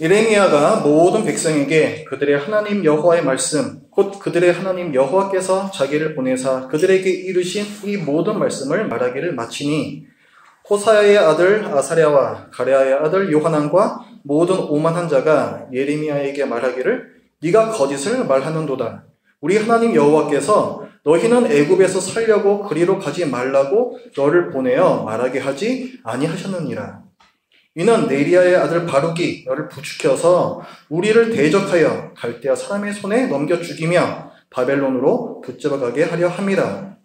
예레미야가 모든 백성에게 그들의 하나님 여호와의 말씀, 곧 그들의 하나님 여호와께서 자기를 보내사 그들에게 이르신 이 모든 말씀을 말하기를 마치니 호사야의 아들 아사랴와 가랴의 아들 요하난과 모든 오만한 자가 예레미야에게 말하기를 네가 거짓을 말하는도다. 우리 하나님 여호와께서 너희는 애굽에서 살려고 그리로 가지 말라고 너를 보내어 말하게 하지 아니하셨느니라. 이는 네리야의 아들 바룩이 너를 부추겨서 우리를 대적하여 갈대아 사람의 손에 넘겨 죽이며 바벨론으로 붙잡아가게 하려 함이라.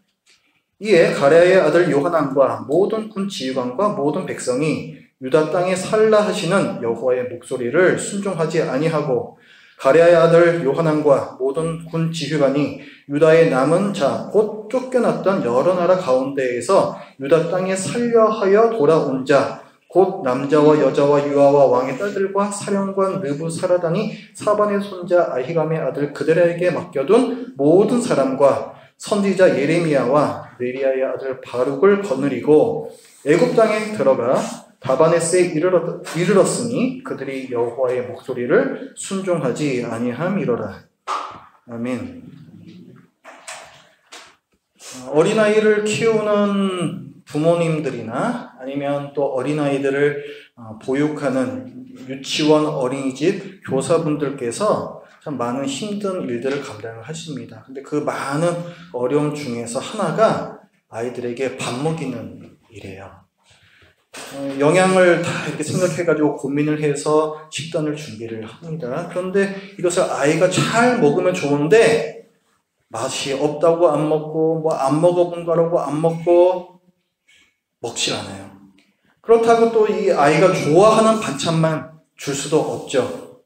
이에 가랴의 아들 요하난과 모든 군 지휘관과 모든 백성이 유다 땅에 살라 하시는 여호와의 목소리를 순종하지 아니하고 가랴의 아들 요하난과 모든 군 지휘관이 유다의 남은 자 곧 쫓겨났던 여러 나라 가운데에서 유다 땅에 살려 하여 돌아온 자 곧 남자와 여자와 유아와 왕의 딸들과 사령관 느부사라단이 사반의 손자 아히감의 아들 그들에게 맡겨둔 모든 사람과 선지자 예레미야와 네리야의 아들 바룩을 거느리고 애굽 땅에 들어가 다바네스에 이르렀으니 그들이 여호와의 목소리를 순종하지 아니함이로라. 아멘. 어린아이를 키우는 부모님들이나 아니면 또 어린아이들을 보육하는 유치원, 어린이집 교사분들께서 참 많은 힘든 일들을 감당을 하십니다. 근데 그 많은 어려움 중에서 하나가 아이들에게 밥 먹이는 일이에요. 영양을 다 이렇게 생각해가지고 고민을 해서 식단을 준비를 합니다. 그런데 이것을 아이가 잘 먹으면 좋은데 맛이 없다고 안 먹고 뭐 안 먹어본 거라고 안 먹고 먹질 않아요. 그렇다고 또 이 아이가 좋아하는 반찬만 줄 수도 없죠.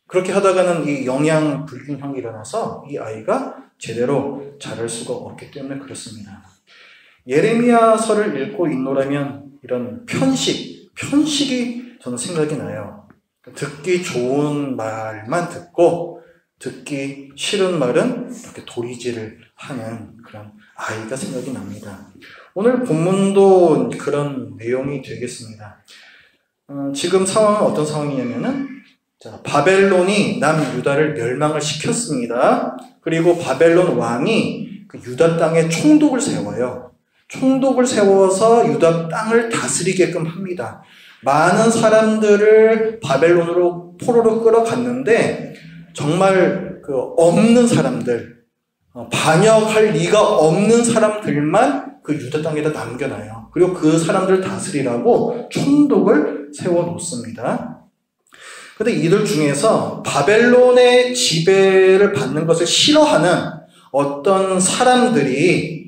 그렇게 하다가는 이 영양 불균형이 일어나서 이 아이가 제대로 자랄 수가 없기 때문에 그렇습니다. 예레미야서를 읽고 있노라면 이런 편식이 저는 생각이 나요. 듣기 좋은 말만 듣고 듣기 싫은 말은 이렇게 도리지를 하는 그런 아이가 생각이 납니다. 오늘 본문도 그런 내용이 되겠습니다. 지금 상황은 어떤 상황이냐면은 바벨론이 남유다를 멸망을 시켰습니다. 그리고 바벨론 왕이 그 유다 땅에 총독을 세워요. 총독을 세워서 유다 땅을 다스리게끔 합니다. 많은 사람들을 바벨론으로 포로로 끌어갔는데 정말 그 없는 사람들, 반역할 리가 없는 사람들만 그 유다 땅에다 남겨놔요. 그리고 그 사람들을 다스리라고 총독을 세워놓습니다. 그런데 이들 중에서 바벨론의 지배를 받는 것을 싫어하는 어떤 사람들이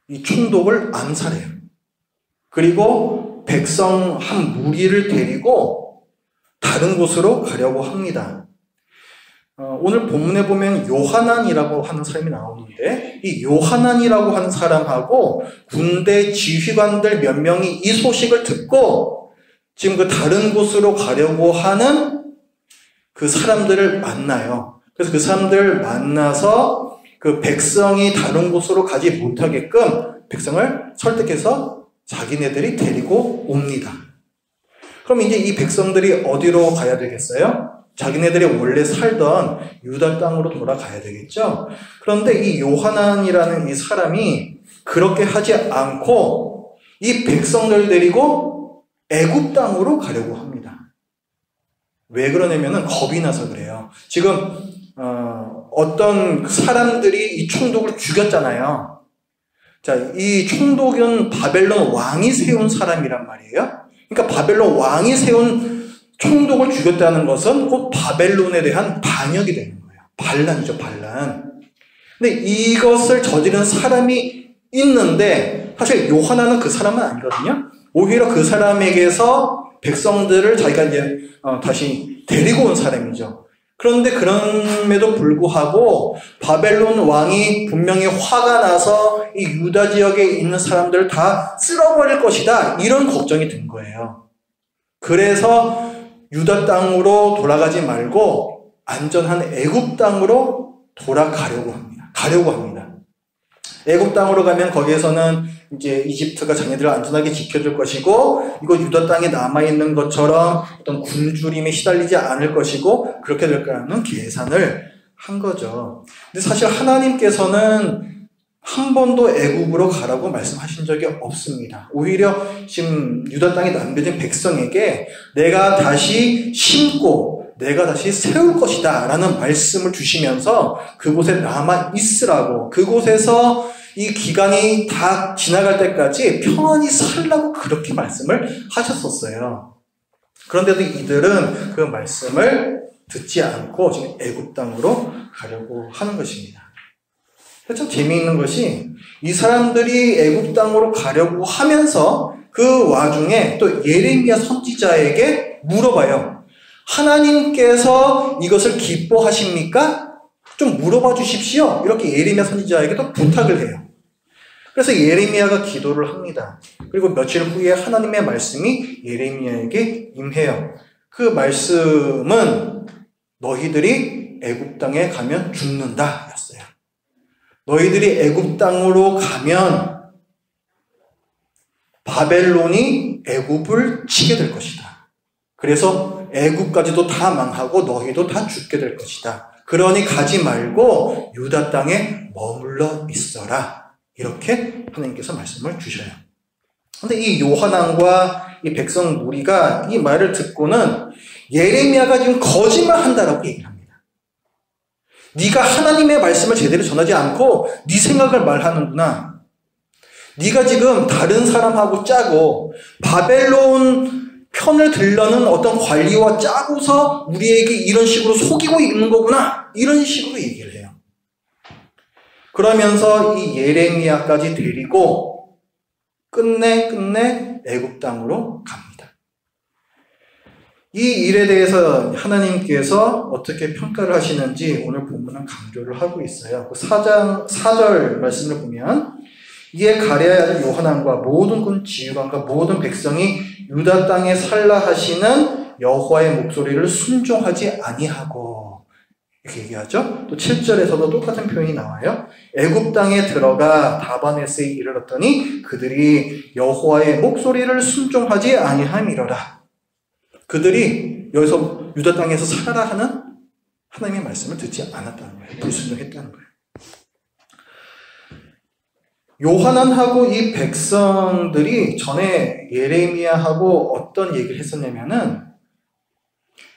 이 총독을 암살해요. 그리고 백성 한 무리를 데리고 다른 곳으로 가려고 합니다. 오늘 본문에 보면 요하난이라고 하는 사람이 나오는데 이 요하난이라고 하는 사람하고 군대 지휘관들 몇 명이 이 소식을 듣고 지금 그 다른 곳으로 가려고 하는 그 사람들을 만나요. 그래서 그 사람들을 만나서 그 백성이 다른 곳으로 가지 못하게끔 백성을 설득해서 자기네들이 데리고 옵니다. 그럼 이제 이 백성들이 어디로 가야 되겠어요? 자기네들이 원래 살던 유다 땅으로 돌아가야 되겠죠. 그런데 이 요하난이라는 이 사람이 그렇게 하지 않고 이 백성들 데리고 애굽 땅으로 가려고 합니다. 왜 그러냐면은 겁이 나서 그래요. 지금 어떤 사람들이 이 총독을 죽였잖아요. 자, 이 총독은 바벨론 왕이 세운 사람이란 말이에요. 그러니까 바벨론 왕이 세운 총독을 죽였다는 것은 곧 바벨론에 대한 반역이 되는 거예요. 반란이죠, 반란. 근데 이것을 저지른 사람이 있는데 사실 요하나는 그 사람은 아니거든요. 오히려 그 사람에게서 백성들을 자기가 이제 다시 데리고 온 사람이죠. 그런데 그럼에도 불구하고 바벨론 왕이 분명히 화가 나서 이 유다 지역에 있는 사람들을 다 쓸어버릴 것이다. 이런 걱정이 든 거예요. 그래서 유다 땅으로 돌아가지 말고 안전한 애굽 땅으로 돌아가려고 합니다. 애굽 땅으로 가면 거기에서는 이제 이집트가 자기들을 안전하게 지켜줄 것이고, 이거 유다 땅에 남아있는 것처럼 어떤 굶주림에 시달리지 않을 것이고, 그렇게 될 거라는 계산을 한 거죠. 근데 사실 하나님께서는 한 번도 애굽으로 가라고 말씀하신 적이 없습니다. 오히려 지금 유다 땅에 남겨진 백성에게 내가 다시 심고 내가 다시 세울 것이다 라는 말씀을 주시면서 그곳에 남아 있으라고, 그곳에서 이 기간이 다 지나갈 때까지 평안히 살라고 그렇게 말씀을 하셨었어요. 그런데도 이들은 그 말씀을 듣지 않고 지금 애굽 땅으로 가려고 하는 것입니다. 참 재미있는 것이 이 사람들이 애굽 땅으로 가려고 하면서 그 와중에 또 예레미야 선지자에게 물어봐요. 하나님께서 이것을 기뻐하십니까? 좀 물어봐 주십시오. 이렇게 예레미야 선지자에게도 부탁을 해요. 그래서 예레미야가 기도를 합니다. 그리고 며칠 후에 하나님의 말씀이 예레미야에게 임해요. 그 말씀은 너희들이 애굽 땅에 가면 죽는다 였어요. 너희들이 애굽 땅으로 가면 바벨론이 애굽을 치게 될 것이다. 그래서 애굽까지도 다 망하고 너희도 다 죽게 될 것이다. 그러니 가지 말고 유다 땅에 머물러 있어라. 이렇게 하나님께서 말씀을 주셔요. 그런데 이 요하난과 이 백성 무리가 이 말을 듣고는 예레미야가 지금 거짓말한다라고 얘기를 합니다. 네가 하나님의 말씀을 제대로 전하지 않고 네 생각을 말하는구나. 네가 지금 다른 사람하고 짜고 바벨론 편을 들려는 어떤 관리와 짜고서 우리에게 이런 식으로 속이고 있는 거구나. 이런 식으로 얘기를 해요. 그러면서 이 예레미야까지 데리고 끝내 애굽 땅으로 갑니다. 이 일에 대해서 하나님께서 어떻게 평가를 하시는지 오늘 본문은 강조를 하고 있어요. 그 4절 말씀을 보면 이에 가랴의 아들 요하난과 모든 군 지휘관과 모든 백성이 유다 땅에 살라 하시는 여호와의 목소리를 순종하지 아니하고 이렇게 얘기하죠. 또 7절에서도 똑같은 표현이 나와요. 애굽 땅에 들어가 다바네스에 이르렀더니 그들이 여호와의 목소리를 순종하지 아니함이로라. 그들이 여기서 유다 땅에서 살아라 하는 하나님의 말씀을 듣지 않았다는 거예요. 불순종했다는 거예요. 요하난하고 이 백성들이 전에 예레미야하고 어떤 얘기를 했었냐면은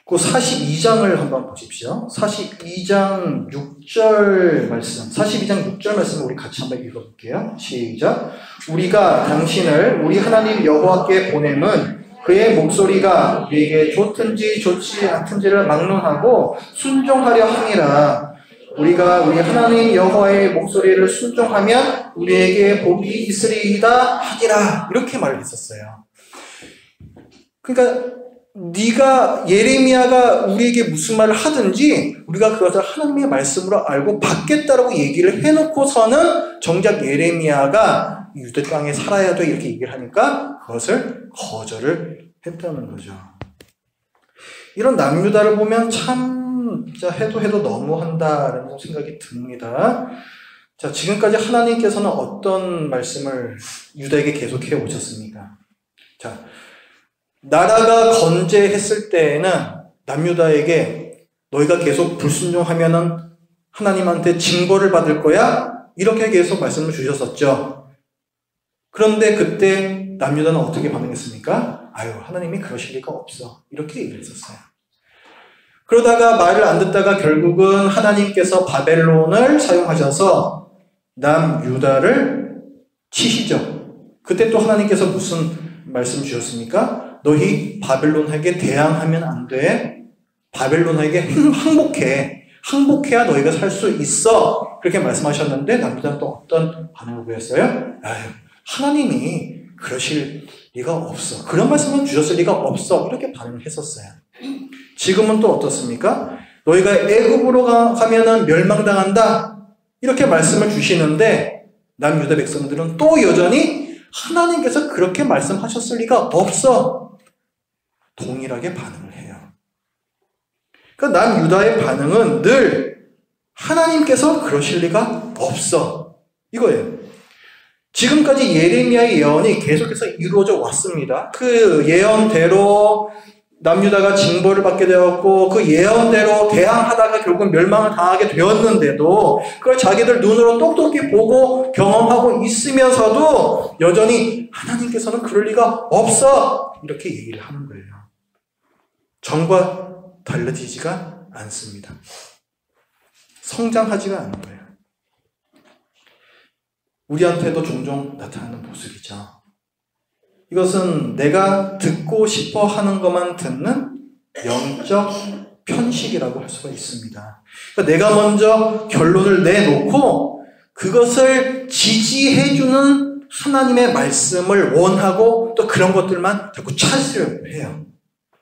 그 42장을 한번 보십시오. 42장 6절 말씀, 42장 6절 말씀을 우리 같이 한번 읽어볼게요. 시작. 우리가 당신을 우리 하나님 여호와께 보냄은 그의 목소리가 우리에게 좋든지 좋지 않든지를 막론하고 순종하려 함이라. 우리가 우리 하나님 여호와의 목소리를 순종하면 우리에게 복이 있으리이다 하니라. 이렇게 말을 했었어요. 그러니까 네가 예레미야가 우리에게 무슨 말을 하든지 우리가 그것을 하나님의 말씀으로 알고 받겠다라고 얘기를 해놓고서는 정작 예레미야가 유대 땅에 살아야 돼 이렇게 얘기를 하니까 그것을 거절을 했다는 거죠. 이런 남유다를 보면 참 진짜 해도 너무한다라는 생각이 듭니다. 자, 지금까지 하나님께서는 어떤 말씀을 유다에게 계속해 오셨습니까? 자, 나라가 건재했을 때에는 남유다에게 너희가 계속 불순종하면은 하나님한테 징벌을 받을 거야? 이렇게 계속 말씀을 주셨었죠. 그런데 그때 남유다는 어떻게 반응했습니까? 아유, 하나님이 그러실 리가 없어. 이렇게 얘기를 했었어요. 그러다가 말을 안 듣다가 결국은 하나님께서 바벨론을 사용하셔서 남유다를 치시죠. 그때 또 하나님께서 무슨 말씀 주셨습니까? 너희 바벨론에게 대항하면 안 돼. 바벨론에게 항복해. 항복해야 너희가 살 수 있어. 그렇게 말씀하셨는데 남유다는 또 어떤 반응을 보였어요? 아유, 하나님이 그러실 리가 없어. 그런 말씀을 주셨을 리가 없어. 이렇게 반응을 했었어요. 지금은 또 어떻습니까? 너희가 애굽으로 가면은 멸망당한다. 이렇게 말씀을 주시는데 남유다 백성들은 또 여전히 하나님께서 그렇게 말씀하셨을 리가 없어. 동일하게 반응을 해요. 그러니까 남유다의 반응은 늘 하나님께서 그러실 리가 없어. 이거예요. 지금까지 예레미야의 예언이 계속해서 이루어져 왔습니다. 그 예언대로 남유다가 징벌을 받게 되었고 그 예언대로 대항하다가 결국 멸망을 당하게 되었는데도 그걸 자기들 눈으로 똑똑히 보고 경험하고 있으면서도 여전히 하나님께서는 그럴 리가 없어 이렇게 얘기를 하는 거예요. 전과 달라지지가 않습니다. 성장하지가 않은 거예요. 우리한테도 종종 나타나는 모습이죠. 이것은 내가 듣고 싶어 하는 것만 듣는 영적 편식이라고 할 수가 있습니다. 그러니까 내가 먼저 결론을 내놓고 그것을 지지해주는 하나님의 말씀을 원하고 또 그런 것들만 자꾸 찾으려고 해요.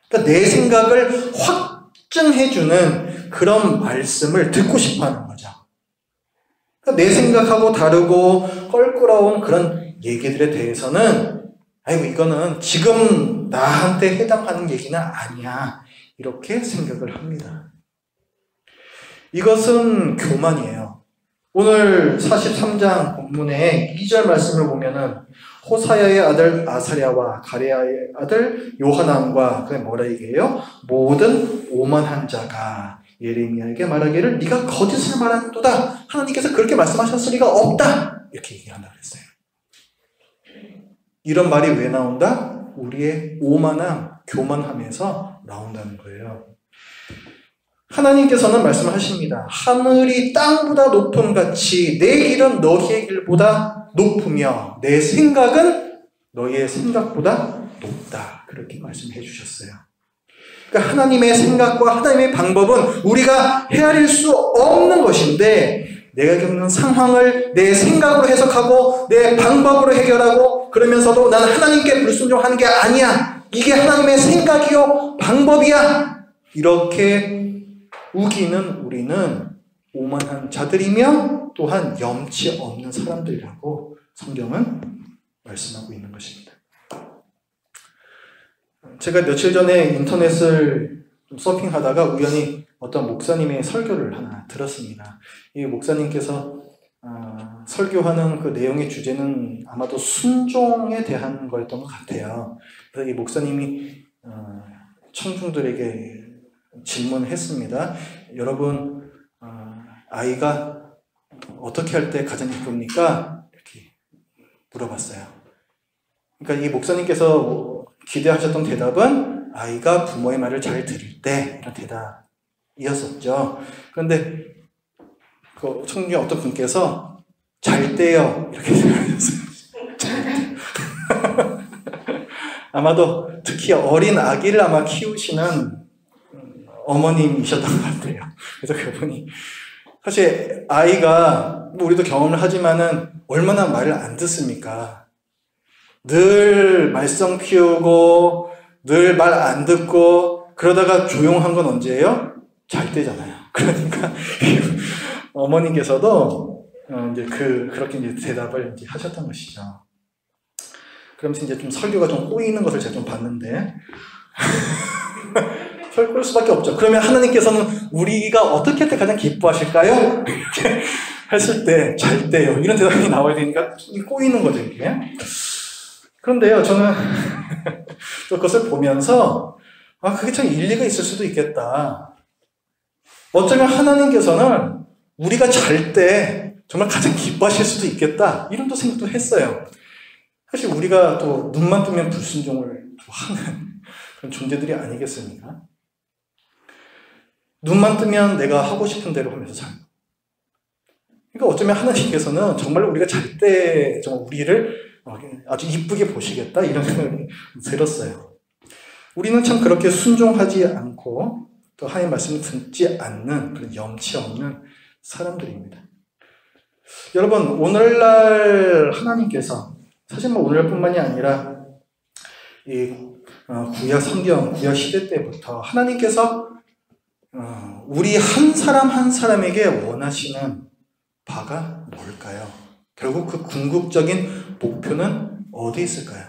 그러니까 내 생각을 확증해주는 그런 말씀을 듣고 싶어 하는 거죠. 그러니까 내 생각하고 다르고 껄끄러운 그런 얘기들에 대해서는 아이고 이거는 지금 나한테 해당하는 얘기는 아니야 이렇게 생각을 합니다. 이것은 교만이에요. 오늘 43장 본문의 2절 말씀을 보면은 호사야의 아들 아사랴와 가레야의 아들 요하난과 그게 뭐라 얘기해요? 모든 오만한 자가 예레미야에게 말하기를 네가 거짓을 말하는도다. 하나님께서 그렇게 말씀하셨을 리가 없다. 이렇게 얘기한다고 했어요. 이런 말이 왜 나온다? 우리의 오만함, 교만함에서 나온다는 거예요. 하나님께서는 말씀하십니다. 하늘이 땅보다 높음 같이 내 길은 너희의 길보다 높으며 내 생각은 너희의 생각보다 높다. 그렇게 말씀해 주셨어요. 그러니까 하나님의 생각과 하나님의 방법은 우리가 헤아릴 수 없는 것인데 내가 겪는 상황을 내 생각으로 해석하고 내 방법으로 해결하고 그러면서도 나는 하나님께 불순종하는 게 아니야. 이게 하나님의 생각이요 방법이야. 이렇게 우기는 우리는 오만한 자들이며 또한 염치 없는 사람들이라고 성경은 말씀하고 있는 것입니다. 제가 며칠 전에 인터넷을 좀 서핑하다가 우연히 어떤 목사님의 설교를 하나 들었습니다. 이 목사님께서 설교하는 그 내용의 주제는 아마도 순종에 대한 거였던 것 같아요. 그래서 이 목사님이 청중들에게 질문했습니다. 여러분 아이가 어떻게 할 때 가장 예쁩니까? 이렇게 물어봤어요. 그러니까 이 목사님께서 기대하셨던 대답은 아이가 부모의 말을 잘 들을 때 이런 대답이었었죠. 그런데 그 청중의 어떤 분께서 잘 때요 이렇게 생각하셨어요. 아마도 특히 어린 아기를 아마 키우시는 어머님이셨던 것 같아요. 그래서 그분이 사실 아이가 뭐 우리도 경험을 하지만은 얼마나 말을 안 듣습니까? 늘 말썽 피우고 늘 말 안 듣고 그러다가 조용한 건 언제예요? 잘 때잖아요. 그러니까 어머님께서도 이제 그렇게 이제 대답을 이제 하셨던 것이죠. 그러면서 이제 좀 설교가 좀 꼬이는 것을 제가 좀 봤는데 설교할 수밖에 없죠. 그러면 하나님께서는 우리가 어떻게 할 때 가장 기뻐하실까요? 이렇게 했을 때 잘 때요. 이런 대답이 나와야 되니까 꼬이는 거죠, 이게. 그런데요, 저는 그것을 보면서 그게 참 일리가 있을 수도 있겠다. 어쩌면 하나님께서는 우리가 잘 때 정말 가장 기뻐하실 수도 있겠다. 이런 또 생각도 했어요. 사실 우리가 또 눈만 뜨면 불순종을 하는 그런 존재들이 아니겠습니까? 눈만 뜨면 내가 하고 싶은 대로 하면서 살고. 그러니까 어쩌면 하나님께서는 정말 우리가 잘 때 정말 우리를 아주 이쁘게 보시겠다 이런 생각이 들었어요. 우리는 참 그렇게 순종하지 않고 또 하나님 말씀을 듣지 않는 그런 염치 없는 사람들입니다. 여러분 오늘날 하나님께서 사실 뭐 오늘뿐만이 아니라 이 구약 성경 구약 시대 때부터 하나님께서 우리 한 사람 한 사람에게 원하시는 바가 뭘까요? 결국 그 궁극적인 목표는 어디에 있을까요?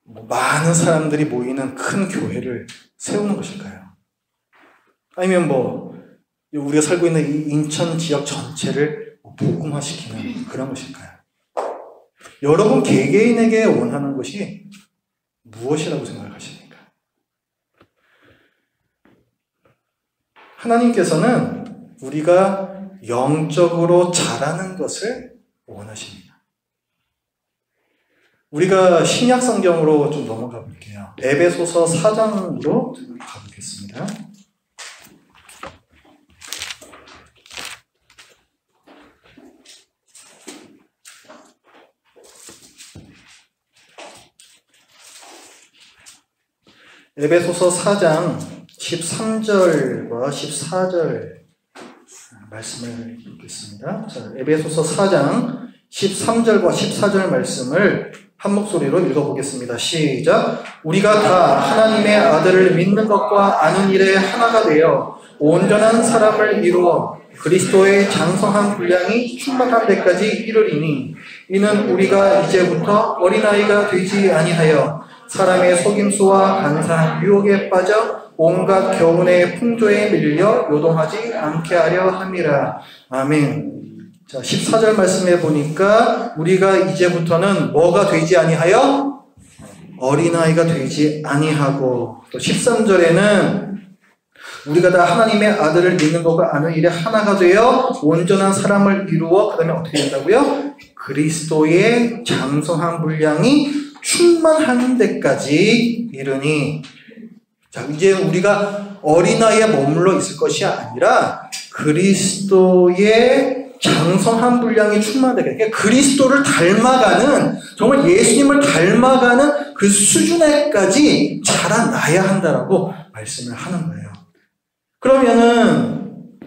많은 사람들이 모이는 큰 교회를 세우는 것일까요? 아니면 우리가 살고 있는 이 인천 지역 전체를 복음화시키는 그런 것일까요? 여러분 개개인에게 원하는 것이 무엇이라고 생각하십니까? 하나님께서는 우리가 영적으로 자라는 것을 원하십니다. 우리가 신약 성경으로 좀 넘어가 볼게요. 에베소서 4장으로 가보겠습니다. 에베소서 4장 13절과 14절 말씀을 읽겠습니다. 자, 에베소서 4장 13절과 14절 말씀을 한 목소리로 읽어보겠습니다. 시작. 우리가 다 하나님의 아들을 믿는 것과 아는 일에 하나가 되어 온전한 사람을 이루어 그리스도의 장성한 분량이 충만한 데까지 이르리니 이는 우리가 이제부터 어린아이가 되지 아니하여 사람의 속임수와 간사한 유혹에 빠져 온갖 교훈의 풍조에 밀려 요동하지 않게 하려 함이라. 아멘. 자, 14절 말씀해 보니까 우리가 이제부터는 뭐가 되지 아니하여? 어린아이가 되지 아니하고, 또 13절에는 우리가 다 하나님의 아들을 믿는 것과 아는 일에 하나가 되어 온전한 사람을 이루어, 그 다음에 어떻게 된다고요? 그리스도의 장성한 분량이 충만한 데까지 이르니. 자, 이제 우리가 어린아이에 머물러 있을 것이 아니라 그리스도의 장성한 분량이 충만하다. 그러니까 그리스도를 닮아가는, 정말 예수님을 닮아가는 그 수준에까지 자라나야 한다라고 말씀을 하는 거예요.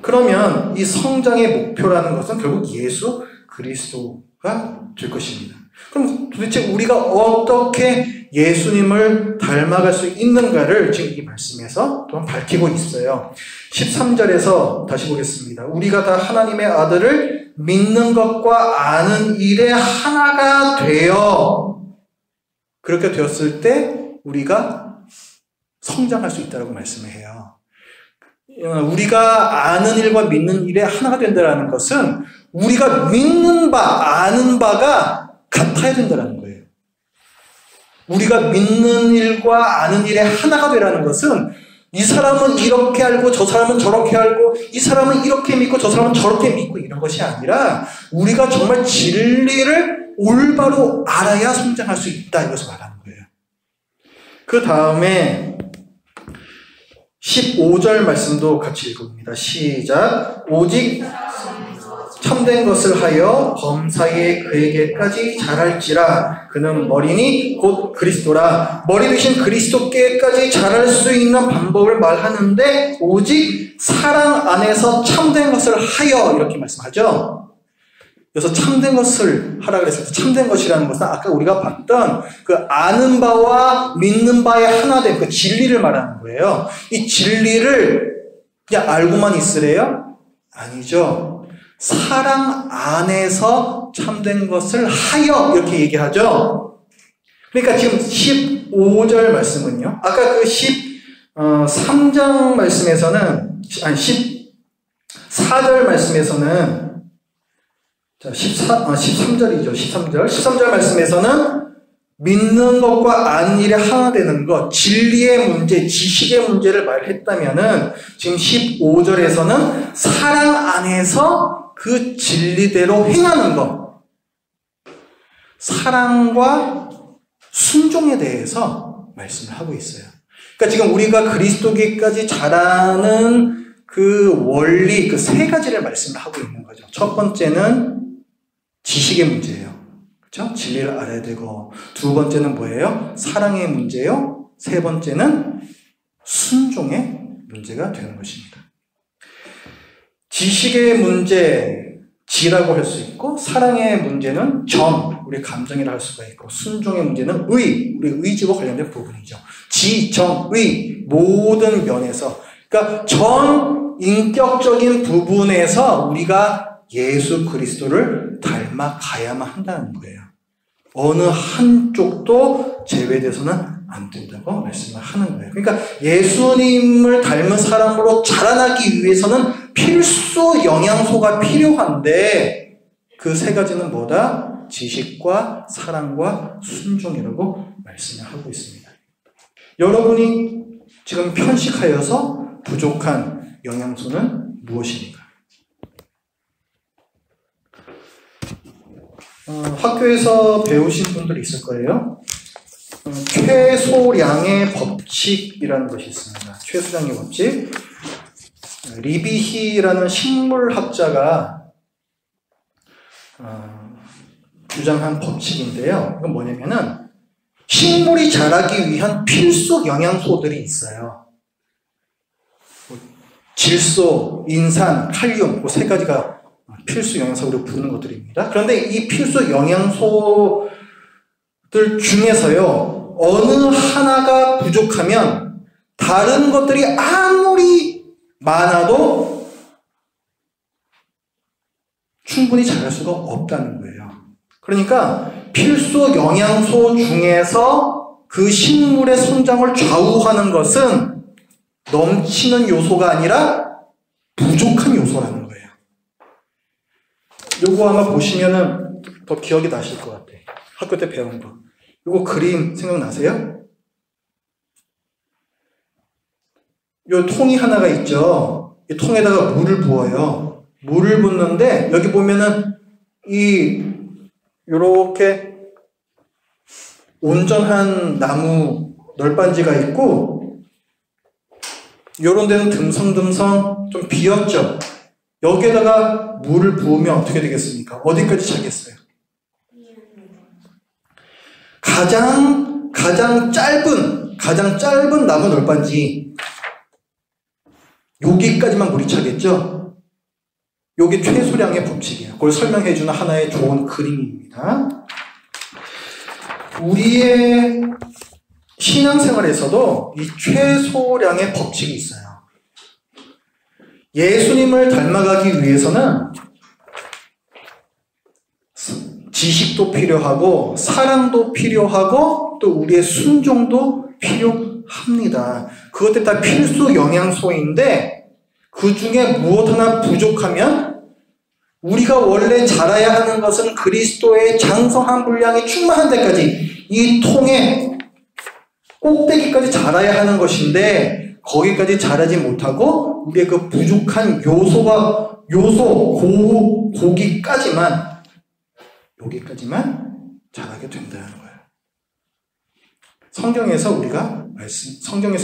그러면 이 성장의 목표라는 것은 결국 예수 그리스도가 될 것입니다. 그럼 도대체 우리가 어떻게 예수님을 닮아갈 수 있는가를 지금 이 말씀에서 또 밝히고 있어요. 13절에서 다시 보겠습니다. 우리가 다 하나님의 아들을 믿는 것과 아는 일에 하나가 되어, 그렇게 되었을 때 우리가 성장할 수 있다고 말씀을 해요. 우리가 아는 일과 믿는 일에 하나가 된다는 것은 우리가 믿는 바, 아는 바가 같아야 된다는 거예요. 우리가 믿는 일과 아는 일에 하나가 되라는 것은 이 사람은 이렇게 알고 저 사람은 저렇게 알고 이 사람은 이렇게 믿고 저 사람은 저렇게 믿고 이런 것이 아니라 우리가 정말 진리를 올바로 알아야 성장할 수 있다, 이것을 말하는 거예요. 그 다음에 15절 말씀도 같이 읽어봅니다. 시작. 오직 참된 것을 하여 범사에 그에게까지 자랄지라. 그는 머리니 곧 그리스도라. 머리 되신 그리스도께까지 자랄 수 있는 방법을 말하는데 오직 사랑 안에서 참된 것을 하여, 이렇게 말씀하죠. 그래서 참된 것을 하라 그랬을 때 참된 것이라는 것은 아까 우리가 봤던 그 아는 바와 믿는 바의 하나된 그 진리를 말하는 거예요. 이 진리를 그냥 알고만 있으래요? 아니죠. 사랑 안에서 참된 것을 하여, 이렇게 얘기하죠. 그러니까 지금 15절 말씀은요, 아까 그 13장 말씀에서는, 아니 14절 말씀에서는, 자, 13절이죠. 13절 말씀에서는 믿는 것과 아는 일에 하나 되는 것, 진리의 문제, 지식의 문제를 말했다면은 지금 15절에서는 사랑 안에서 그 진리대로 행하는 것, 사랑과 순종에 대해서 말씀을 하고 있어요. 그러니까 지금 우리가 그리스도께까지 자라는 그 원리, 그 세 가지를 말씀을 하고 있는 거죠. 첫 번째는 지식의 문제예요. 그렇죠? 진리를 알아야 되고, 두 번째는 뭐예요? 사랑의 문제요. 세 번째는 순종의 문제가 되는 것입니다. 지식의 문제, 지라고 할 수 있고, 사랑의 문제는 정, 우리 감정이라 할 수가 있고, 순종의 문제는 의, 우리 의지와 관련된 부분이죠. 지, 정, 의, 모든 면에서, 그러니까 전 인격적인 부분에서 우리가 예수 그리스도를 닮아가야만 한다는 거예요. 어느 한쪽도 제외돼서는 안 된다고 말씀을 하는 거예요. 그러니까 예수님을 닮은 사람으로 자라나기 위해서는 필수 영양소가 필요한데, 그 세 가지는 뭐다? 지식과 사랑과 순종이라고 말씀을 하고 있습니다. 여러분이 지금 편식하여서 부족한 영양소는 무엇입니까? 학교에서 배우신 분들이 있을 거예요. 최소량의 법칙이라는 것이 있습니다. 최소량의 법칙. 리비히라는 식물학자가 주장한 법칙인데요. 이건 뭐냐면은 식물이 자라기 위한 필수 영양소들이 있어요. 질소, 인산, 칼륨, 그 세 가지가 필수 영양소로 부르는 것들입니다. 그런데 이 필수 영양소들 중에서요, 어느 하나가 부족하면 다른 것들이 아무리 많아도 충분히 자랄 수가 없다는 거예요. 그러니까 필수 영양소 중에서 그 식물의 성장을 좌우하는 것은 넘치는 요소가 아니라 부족한 요소라는 거예요. 요거 아마 보시면은 더 기억이 나실 것 같아요. 학교 때 배운 거. 요거 그림 생각나세요? 요 통이 하나가 있죠. 이 통에다가 물을 부어요. 물을 붓는데 여기 보면은 요렇게 온전한 나무 널빤지가 있고 요런 데는 듬성듬성 좀 비었죠. 여기에다가 물을 부으면 어떻게 되겠습니까? 어디까지 차겠어요? 가장 짧은 나무 널빤지 여기까지만 물이 차겠죠? 여기 최소량의 법칙이에요. 그걸 설명해주는 하나의 좋은 그림입니다. 우리의 신앙생활에서도 이 최소량의 법칙이 있어요. 예수님을 닮아가기 위해서는 지식도 필요하고 사랑도 필요하고 또 우리의 순종도 필요합니다. 그것들 다 필수 영양소인데 그 중에 무엇 하나 부족하면 우리가 원래 자라야 하는 것은 그리스도의 장성한 분량이 충만한 데까지 이 통의 꼭대기까지 자라야 하는 것인데 거기까지 자라지 못하고 우리의 그 부족한 고기까지만 여기까지만 자라게 된다는 거예요. 성경에서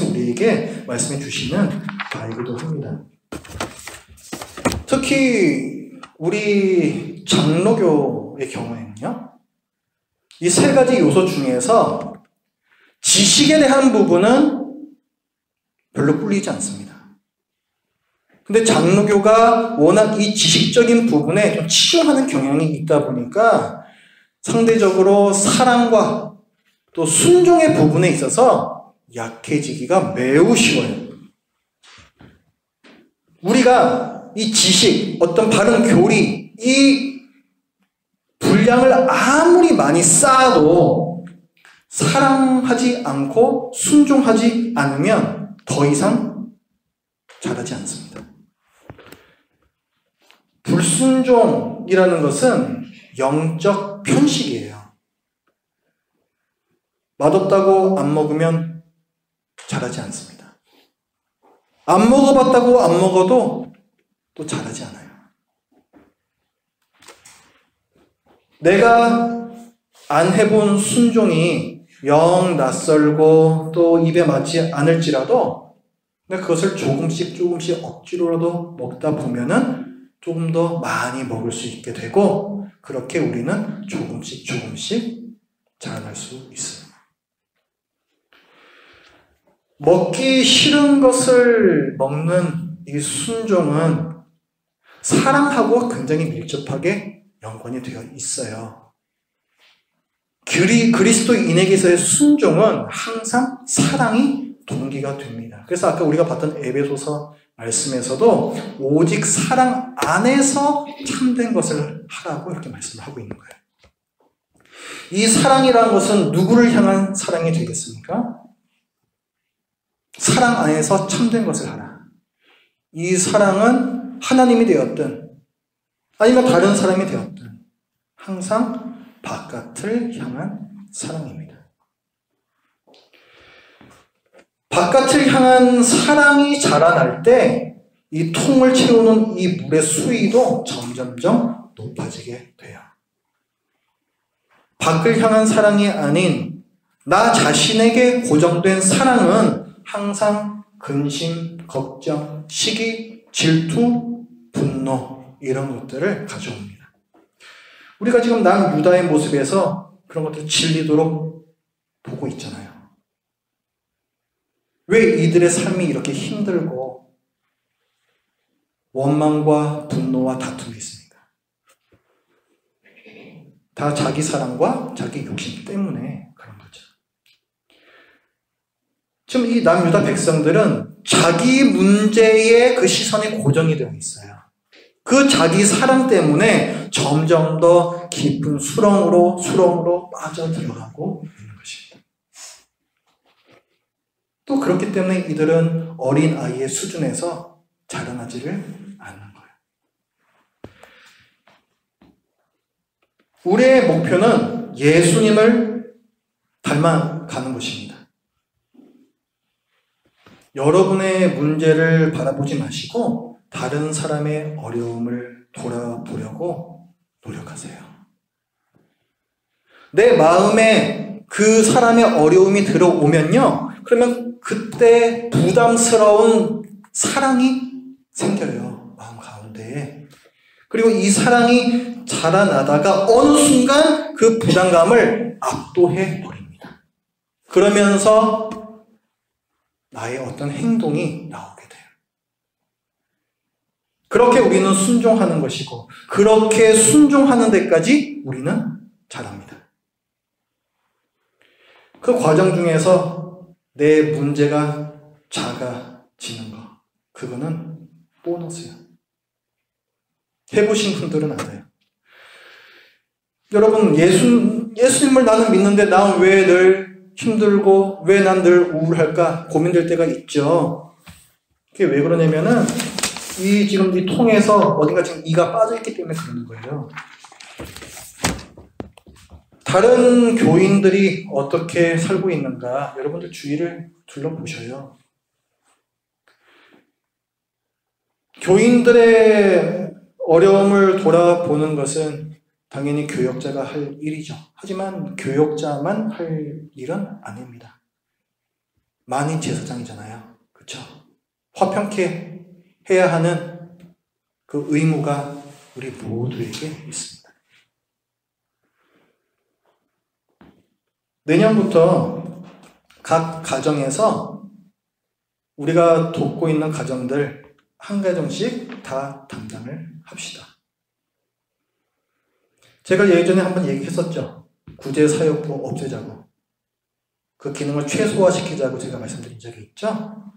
우리에게 말씀해 주시는 바이기도 합니다. 특히 우리 장로교의 경우에는요, 이 세 가지 요소 중에서 지식에 대한 부분은 별로 꿀리지 않습니다. 근데 장로교가 워낙 이 지식적인 부분에 좀 치중하는 경향이 있다 보니까 상대적으로 사랑과 또 순종의 부분에 있어서 약해지기가 매우 쉬워요. 우리가 이 지식, 어떤 바른 교리, 이 분량을 아무리 많이 쌓아도 사랑하지 않고 순종하지 않으면 더 이상 자라지 않습니다. 불순종이라는 것은 영적 편식이에요. 맛없다고 안 먹으면 자라지 않습니다. 안 먹어봤다고 안 먹어도 또 자라지 않아요. 내가 안 해본 순종이 영 낯설고 또 입에 맞지 않을지라도 그것을 조금씩 억지로라도 먹다 보면은 조금 더 많이 먹을 수 있게 되고 그렇게 우리는 조금씩 자라날 수 있어요. 먹기 싫은 것을 먹는 이 순종은 사랑하고 굉장히 밀접하게 연관이 되어 있어요. 그리스도인에게서의 순종은 항상 사랑이 동기가 됩니다. 그래서 아까 우리가 봤던 에베소서 말씀에서도 오직 사랑 안에서 참된 것을 하라고 이렇게 말씀을 하고 있는 거예요. 이 사랑이라는 것은 누구를 향한 사랑이 되겠습니까? 사랑 안에서 참된 것을 하라. 이 사랑은 하나님이 되었든 아니면 다른 사람이 되었든 항상 바깥을 향한 사랑입니다. 바깥을 향한 사랑이 자라날 때 이 통을 채우는 이 물의 수위도 점점점 높아지게 돼요. 밖을 향한 사랑이 아닌 나 자신에게 고정된 사랑은 항상 근심, 걱정, 시기, 질투, 분노 이런 것들을 가져옵니다. 우리가 지금 남유다의 모습에서 그런 것들을 질리도록 보고 있잖아요. 왜 이들의 삶이 이렇게 힘들고 원망과 분노와 다툼이 있습니까? 다 자기 사랑과 자기 욕심 때문에 그런 거죠. 지금 이 남유다 백성들은 자기 문제에 그 시선이 고정이 되어 있어요. 그 자기 사랑 때문에 점점 더 깊은 수렁으로 빠져들어가고 있는 것입니다. 또 그렇기 때문에 이들은 어린 아이의 수준에서 자라나지를 않는 거예요. 우리의 목표는 예수님을 닮아가는 것입니다. 여러분의 문제를 바라보지 마시고 다른 사람의 어려움을 돌아보려고 노력하세요. 내 마음에 그 사람의 어려움이 들어오면요, 그러면 그때 부담스러운 사랑이 생겨요, 마음 가운데에. 그리고 이 사랑이 자라나다가 어느 순간 그 부담감을 압도해 버립니다. 그러면서 나의 어떤 행동이 나오게 돼요. 그렇게 우리는 순종하는 것이고, 그렇게 순종하는 데까지 우리는 자랍니다. 그 과정 중에서 내 문제가 작아지는 거, 그거는 보너스예요. 해보신 분들은 알아요. 여러분, 예수님을 나는 믿는데 난 왜 늘 힘들고 왜 난 늘 우울할까 고민될 때가 있죠. 그게 왜 그러냐면은 지금 이 통에서 어딘가 지금 이가 빠져있기 때문에 그러는 거예요. 다른 교인들이 어떻게 살고 있는가 여러분들 주위를 둘러보셔요. 교인들의 어려움을 돌아보는 것은 당연히 교역자가 할 일이죠. 하지만 교역자만 할 일은 아닙니다. 만인 제사장이잖아요. 그렇죠? 화평케 해야 하는 그 의무가 우리 모두에게 있습니다. 내년부터 각 가정에서 우리가 돕고 있는 가정들 한 가정씩 다 담당을 합시다. 제가 예전에 한번 얘기했었죠. 구제사역부 없애자고. 그 기능을 최소화시키자고 제가 말씀드린 적이 있죠.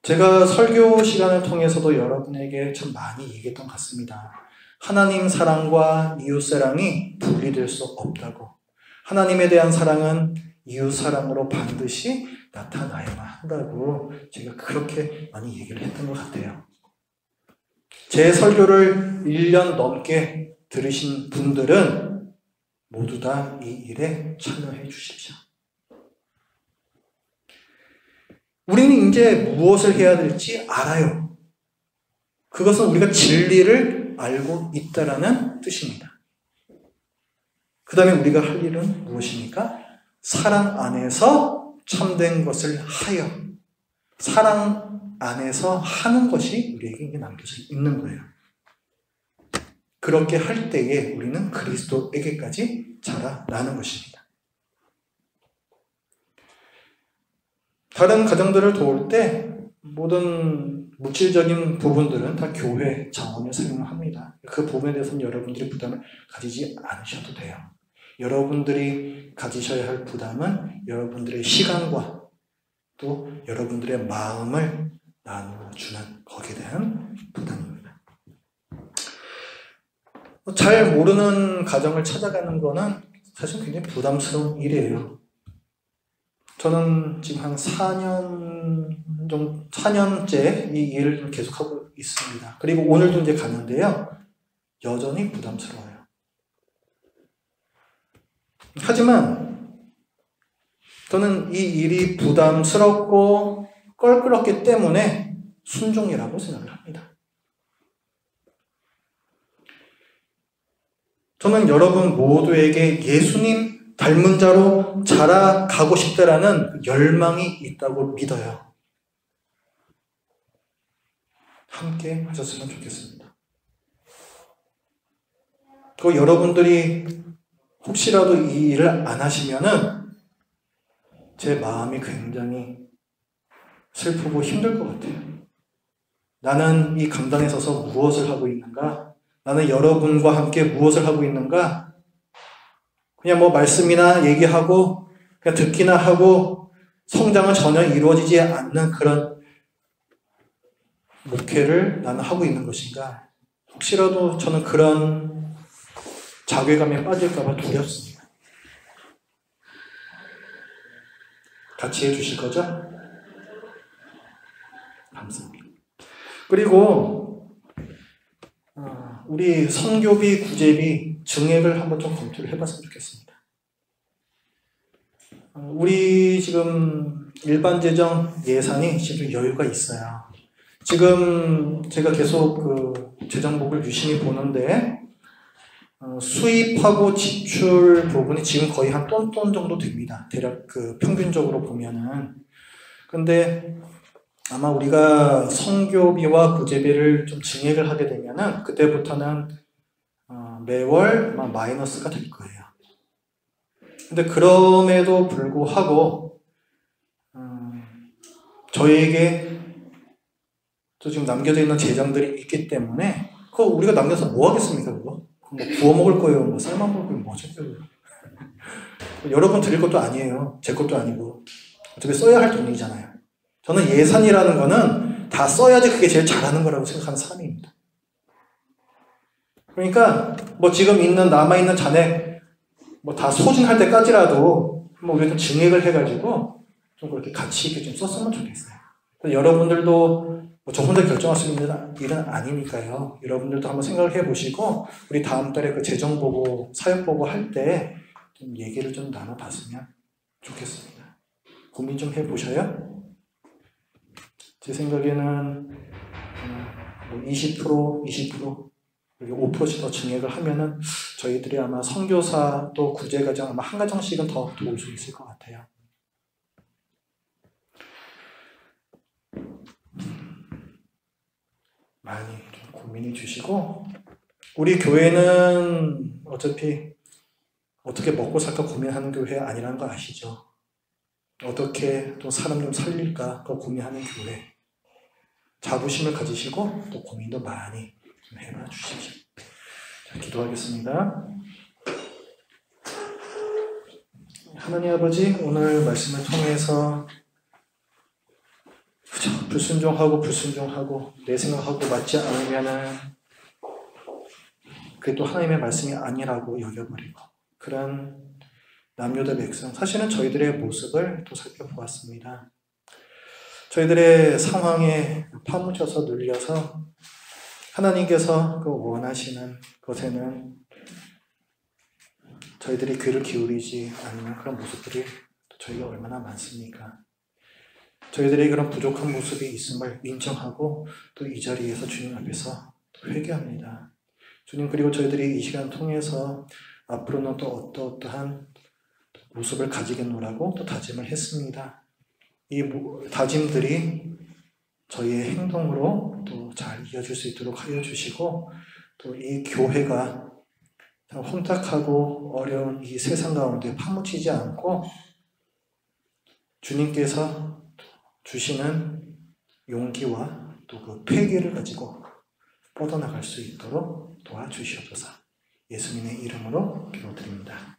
제가 설교 시간을 통해서도 여러분에게 참 많이 얘기했던 것 같습니다. 하나님 사랑과 이웃 사랑이 분리될 수 없다고. 하나님에 대한 사랑은 이웃 사랑으로 반드시 나타나야만 한다고 제가 그렇게 많이 얘기를 했던 것 같아요. 제 설교를 1년 넘게 들으신 분들은 모두 다 이 일에 참여해 주십시오. 우리는 이제 무엇을 해야 될지 알아요. 그것은 우리가 진리를 알고 있다라는 뜻입니다. 그 다음에 우리가 할 일은 무엇입니까? 사랑 안에서 참된 것을 하여 사랑 안에서 하는 것이 우리에게 이제 남겨져 있는 거예요. 그렇게 할 때에 우리는 그리스도에게까지 자라나는 것입니다. 다른 가정들을 도울 때 모든 물질적인 부분들은 다 교회 자원을 사용합니다. 그 부분에 대해서는 여러분들이 부담을 가지지 않으셔도 돼요. 여러분들이 가지셔야 할 부담은 여러분들의 시간과 또 여러분들의 마음을 나누어주는 거기에 대한 부담입니다. 잘 모르는 가정을 찾아가는 거는 사실 굉장히 부담스러운 일이에요. 저는 지금 한 4년째 이 일을 계속하고 있습니다. 그리고 오늘도 이제 가는데요. 여전히 부담스러워요. 하지만 저는 이 일이 부담스럽고 껄끄럽기 때문에 순종이라고 생각을 합니다. 저는 여러분 모두에게 예수님 닮은 자로 자라가고 싶다라는 열망이 있다고 믿어요. 함께 하셨으면 좋겠습니다. 그 여러분들이 혹시라도 이 일을 안 하시면은 제 마음이 굉장히 슬프고 힘들 것 같아요. 나는 이 강단에 서서 무엇을 하고 있는가? 나는 여러분과 함께 무엇을 하고 있는가? 그냥 뭐 말씀이나 얘기하고 그냥 듣기나 하고 성장은 전혀 이루어지지 않는 그런 목회를 나는 하고 있는 것인가? 혹시라도 저는 그런 자괴감에 빠질까 봐 두렵습니다. 같이 해주실 거죠? 감사합니다. 그리고 우리 선교비, 구제비 증액을 한번 좀 검토를 해봤으면 좋겠습니다. 우리 지금 일반 재정 예산이 지금 여유가 있어요. 지금 제가 계속 그 재정복을 유심히 보는데 수입하고 지출 부분이 지금 거의 한 똔똔 정도 됩니다. 대략 그 평균적으로 보면은. 근데 아마 우리가 선교비와 구제비를 좀 증액을 하게 되면은 그때부터는 매월 아마 마이너스가 될 거예요. 근데 그럼에도 불구하고 저희에게 또 지금 남겨져 있는 재정들이 있기 때문에 그거 우리가 남겨서 뭐 하겠습니까? 그거? 뭐 구워 먹을 거예요? 뭐 삶아 먹을 거예요? 뭐죠? 여러분 드릴 것도 아니에요. 제 것도 아니고 어차피 써야 할 돈이잖아요. 저는 예산이라는 거는 다 써야지 그게 제일 잘하는 거라고 생각하는 사람입니다. 그러니까 뭐 지금 있는 남아있는 잔액 뭐 다 소진할 때까지라도 뭐 우리가 좀 증액을 해가지고 좀 그렇게 가치 있게 좀 썼으면 좋겠어요. 여러분들도 뭐 저 혼자 결정할 수 있는 일은 아니니까요. 여러분들도 한번 생각을 해보시고 우리 다음 달에 그 재정 보고 사역 보고 할 때 좀 얘기를 좀 나눠봤으면 좋겠습니다. 고민 좀 해보셔요. 제 생각에는 20%, 5%씩 더 증액을 하면은 저희들이 아마 선교사 또 구제가정 아마 한 가정씩은 더 도울 수 있을 것 같아요. 많이 좀 고민해 주시고 우리 교회는 어차피 어떻게 먹고 살까 고민하는 교회 아니라는 거 아시죠? 어떻게 또 사람 좀 살릴까 그거 고민하는 교회. 자부심을 가지시고 또 고민도 많이 좀 해봐 주십시오. 자, 기도하겠습니다. 하나님 아버지 오늘 말씀을 통해서 불순종하고 내 생각하고 맞지 않으면은 그게 또 하나님의 말씀이 아니라고 여겨버리고 그런 남유다 백성 사실은 저희들의 모습을 또 살펴보았습니다. 저희들의 상황에 파묻혀서 눌려서 하나님께서 그 원하시는 것에는 저희들이 귀를 기울이지 않는 그런 모습들이 저희가 얼마나 많습니까? 저희들의 그런 부족한 모습이 있음을 인정하고 또 이 자리에서 주님 앞에서 회개합니다. 주님 그리고 저희들이 이 시간 통해서 앞으로는 또 어떠한 모습을 가지겠노라고 또 다짐을 했습니다. 이 다짐들이 저희의 행동으로 또 잘 이어질 수 있도록 하여 주시고 또 이 교회가 혼탁하고 어려운 이 세상 가운데 파묻히지 않고 주님께서 주시는 용기와 또 그 폐기를 가지고 뻗어나갈 수 있도록 도와주시옵소서. 예수님의 이름으로 기도드립니다.